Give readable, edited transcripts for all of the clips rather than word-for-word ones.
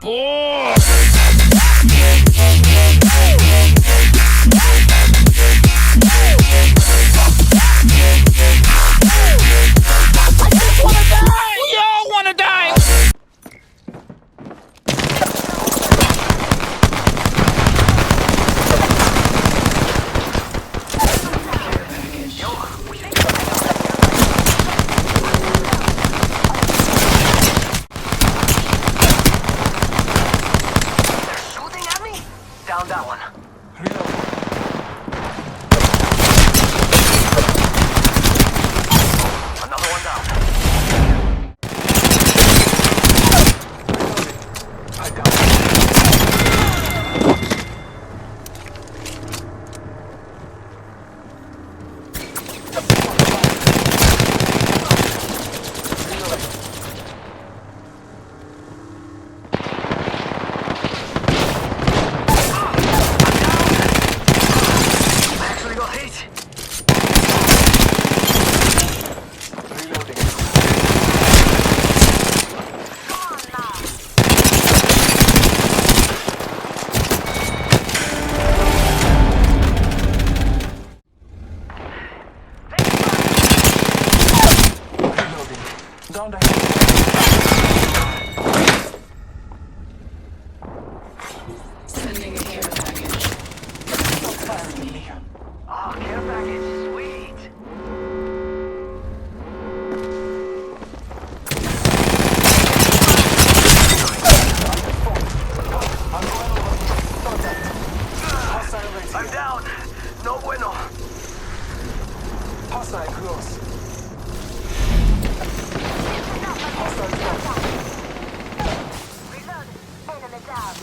boy! Down that one. Another one down. I got it. Down the hill. Sending a care package. Stop firing me. Oh, care package, sweet. I'm down. No bueno. Hostile close. Reload. Enemy down.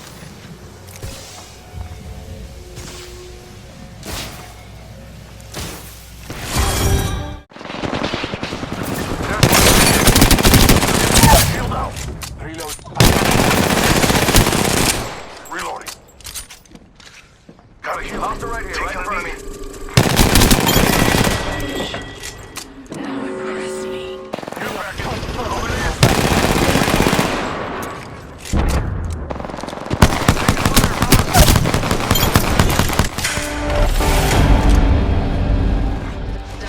Shield out. Reload. Reloading. Got a heal. Off the right here, right in front of me. Now impress me. You're back in. Over there.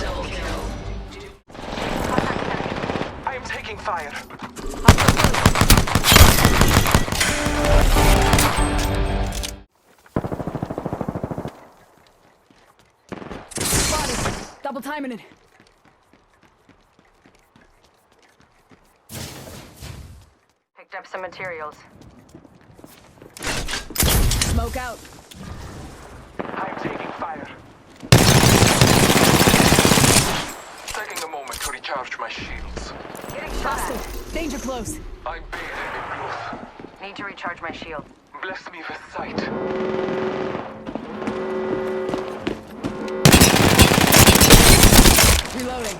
Double kill. I am taking fire. Double timing it. Picked up some materials. Smoke out. I am taking fire. Taking a moment to recharge my shields. Getting shot at. Hostile. Danger close. I bathe in blood. Need to recharge my shield. Bless me with sight. Reloading.